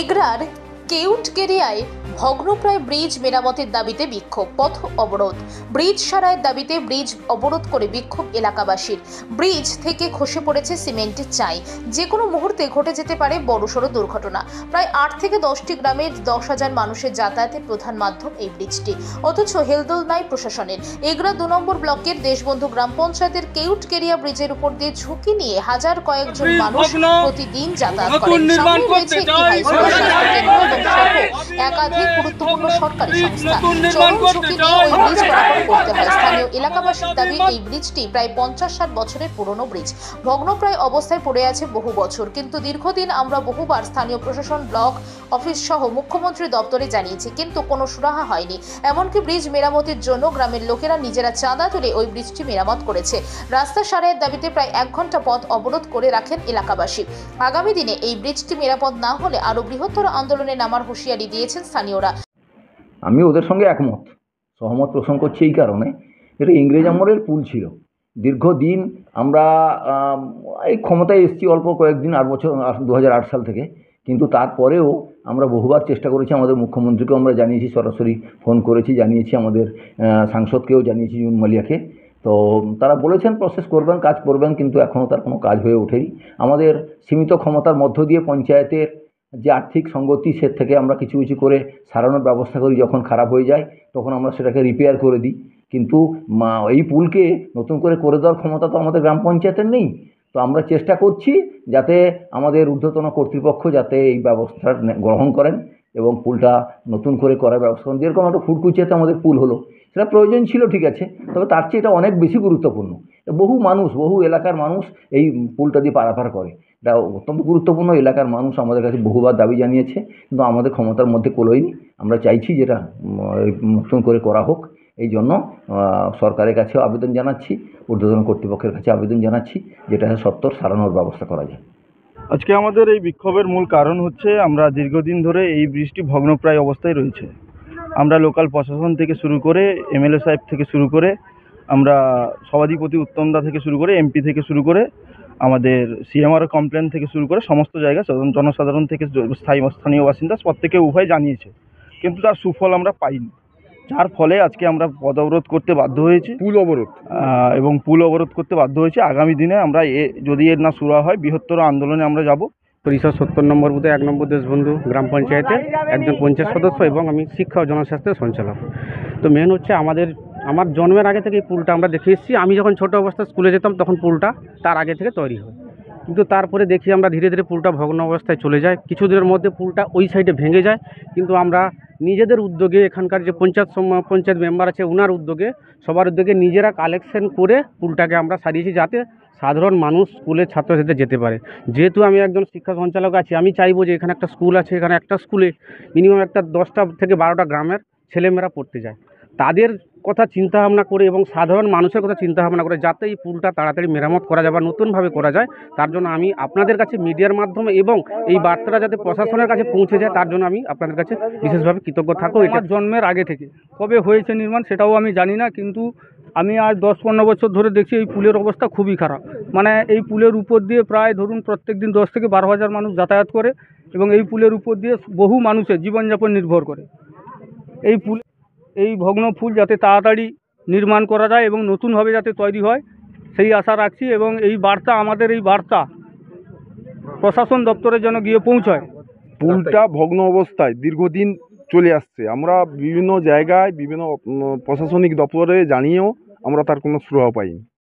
এগরার কেউটকেরিয়ায় ভগ্নপ্রায় bridge মেরামতের দাবিতে বিক্ষোভ, পথ অবরোধ। ব্রিজ সারাইয়ের দাবিতে ব্রিজ অবরোধ করে বিক্ষোভ এলাকাবাসীর। ব্রিজ থেকে খসে পড়েছে সিমেন্টের চাই, যে কোনো মুহূর্তে ঘটে যেতে পারে বড়সড় দুর্ঘটনা। প্রায় 8 থেকে 10টি গ্রামের 10,000 মানুষের যাতায়াতের প্রধান মাধ্যম এই ব্রিজটি, অথচ হেলদোল নাই প্রশাসনের। এগরা 2 নম্বর ব্লকের দেশবন্ধু গ্রাম পঞ্চায়েতের কেউটকেরিয়া ব্রিজের উপর দিয়ে ঝুঁকি নিয়ে হাজার কয়েকজন মানুষ প্রতিদিন যাতায়াত করেন। সামনে রয়েছে একটি হাইস্কুল, স্বাস্থ্য কেন্দ্র এবং সহ একাধিক গুরুত্বপূর্ণ সরকারি সংস্থা। চরম ঝুঁকি নিয়ে ওই ব্রিজ পারাপার করতে হয়। স্থানীয় এলাকাবাসীর দাবি, এই ব্রিজটি প্রায় 50-60 বছরের পুরনো ব্রিজ, ভগ্নপ্রায় অবস্থায় পড়ে আছে বহু বছর। কিন্তু দীর্ঘদিন আমরা বহুবার স্থানীয় প্রশাসন, ব্লক অফিস সহ মুখ্যমন্ত্রী দপ্তরে জানিয়েছি, কিন্তু কোনো সুরাহা হয়নি। এমনকি ব্রিজ মেরামতির জন্য গ্রামের লোকেরা নিজেরা চাঁদা তুলে ওই ব্রিজটি মেরামত করেছে। রাস্তা সারাইয়ের দাবিতে প্রায় 1 ঘন্টা পথ অবরোধ করে রাখেন এলাকাবাসী। আগামী দিনে এই ব্রিজটি মেরামত না হলে আরো বৃহত্তর আন্দোলনে নামার হুঁশিয়ারি দিয়েছেন স্থানীয়রা। আমি ওদের সঙ্গে সহমত পোষণ করছি এই কারণে, এটা ইংরেজ আমলের পুল ছিল। দীর্ঘদিন আমরা এই ক্ষমতায় এসেছি অল্প কয়েকদিন, 8 বছর, 2008 সাল থেকে। কিন্তু তারপরেও আমরা বহুবার চেষ্টা করেছি, আমাদের মুখ্যমন্ত্রীকেও আমরা জানিয়েছি, সরাসরি ফোন করেছি, জানিয়েছি, আমাদের সাংসদকেও জানিয়েছি, জুন মালিয়াকে। তো তারা বলেছেন প্রসেস করবেন, কাজ করবেন, কিন্তু এখনও তার কোনো কাজ হয়ে ওঠেনি। আমাদের সীমিত ক্ষমতার মধ্য দিয়ে পঞ্চায়েতের যে আর্থিক সঙ্গতি, সে থেকে আমরা কিছু কিছু করে সারানোর ব্যবস্থা করি। যখন খারাপ হয়ে যায় তখন আমরা সেটাকে রিপেয়ার করে দিই। কিন্তু এই পুলকে নতুন করে দেওয়ার ক্ষমতা তো আমাদের গ্রাম পঞ্চায়েতের নেই। তো আমরা চেষ্টা করছি যাতে আমাদের ঊর্ধ্বতন কর্তৃপক্ষ যাতে এই ব্যবস্থা গ্রহণ করেন এবং পুলটা নতুন করে করার ব্যবস্থা করেন। যেরকম একটা ফুটকুচিয়াতে আমাদের পুল হলো, সেটা প্রয়োজন ছিল, ঠিক আছে, তবে তার চেয়ে এটা অনেক বেশি গুরুত্বপূর্ণ। বহু এলাকার মানুষ এই পুলটা দিয়ে পারাপার করে। এটা অত্যন্ত গুরুত্বপূর্ণ। এলাকার মানুষ আমাদের কাছে বহুবার দাবি জানিয়েছে, কিন্তু আমাদের ক্ষমতার মধ্যে কোলোয়নি। আমরা চাইছি যেটা নতুন করে করা হোক। এই জন্য সরকারের কাছেও আবেদন জানাচ্ছি, ঊর্ধ্বতন কর্তৃপক্ষের কাছে আবেদন জানাচ্ছি, যেটা সত্বর সারানোর ব্যবস্থা করা যায়। আজকে আমাদের এই বিক্ষোভের মূল কারণ হচ্ছে, আমরা দীর্ঘদিন ধরে এই ব্রিজটি ভগ্নপ্রায় অবস্থায় রয়েছে। আমরা লোকাল প্রশাসন থেকে শুরু করে, এমএলএ সাহেব থেকে শুরু করে, আমরা সভাধিপতি উত্তমদা থেকে শুরু করে, এমপি থেকে শুরু করে, আমাদের সিএমআর কমপ্লেন থেকে শুরু করে সমস্ত জায়গায় জনসাধারণ থেকে স্থানীয় বাসিন্দা প্রত্যেকে উভয় জানিয়েছে, কিন্তু তার সুফল আমরা পাইনি। যার ফলে আজকে আমরা পথ অবরোধ করতে বাধ্য হয়েছি, পুল অবরোধ করতে বাধ্য হয়েছি। আগামী দিনে আমরা যদি এর না শুরু হয়, বৃহত্তর আন্দোলনে আমরা যাব। পরিষদ 70 নম্বর বুথে 1 নম্বর দেশবন্ধু গ্রাম পঞ্চায়েতের একজন পঞ্চায়েত সদস্য এবং আমি শিক্ষা ও জনস্বাস্থ্যের সঞ্চালক। তো মেন হচ্ছে আমার জন্মের আগে থেকে এই পুলটা আমরা দেখে এসেছি। আমি যখন ছোটো অবস্থায় স্কুলে যেতাম তখন পুলটা তার আগে থেকে তৈরি হয়, কিন্তু তারপরে দেখি আমরা ধীরে ধীরে পুলটা ভগ্ন অবস্থায় চলে যায়। কিছুদিনের মধ্যে পুলটা ওই সাইডে ভেঙে যায়, কিন্তু আমরা নিজেদের উদ্যোগে, এখানকার যে পঞ্চায়েত মেম্বার আছে ওনার উদ্যোগে, সবার উদ্যোগে নিজেরা কালেকশন করে পুলটাকে আমরা সারিয়েছি, যাতে সাধারণ মানুষ স্কুলের ছাত্রছাত্রীদের যেতে পারে। যেহেতু আমি একজন শিক্ষা সঞ্চালক আছি, আমি চাইবো যে এখানে একটা স্কুল আছে, এখানে একটা স্কুলে মিনিমাম 10টা থেকে 12টা গ্রামের ছেলেমেয়েরা পড়তে যায়। তাদের কথা চিন্তাভাবনা করে এবং সাধারণ মানুষের কথা চিন্তাভাবনা করে যাতে এই পুলটা তাড়াতাড়ি মেরামত করা যায় বা নতুনভাবে করা যায়, তার জন্য আমি আপনাদের কাছে মিডিয়ার মাধ্যমে এবং এই বার্তাটা যাতে প্রশাসনের কাছে পৌঁছে যায়, তার জন্য আমি আপনাদের কাছে বিশেষভাবে কৃতজ্ঞ থাকবো। এটা জন্মের আগে থেকে কবে হয়েছে নির্মাণ সেটাও আমি জানি না, কিন্তু আমি আজ 10-15 বছর ধরে দেখছি এই পুলের অবস্থা খুবই খারাপ। মানে এই পুলের উপর দিয়ে প্রায় ধরুন প্রত্যেক দিন 10 থেকে 12 হাজার মানুষ যাতায়াত করে এবং এই পুলের উপর দিয়ে বহু মানুষের জীবনযাপন নির্ভর করে। এই ভগ্ন পুল যাতে তাড়াতাড়ি নির্মাণ করা যায় এবং নতুনভাবে যাতে তৈরি হয়, সেই আশা রাখছি। এবং এই বার্তা, আমাদের এই বার্তা প্রশাসন দপ্তরে যেন গিয়ে পৌঁছায়। পুলটা ভগ্ন অবস্থায় দীর্ঘদিন চলে আসছে। আমরা বিভিন্ন জায়গায়, বিভিন্ন প্রশাসনিক দপ্তরে জানিয়েও আমরা তার কোনো সুরাহা পাইনি।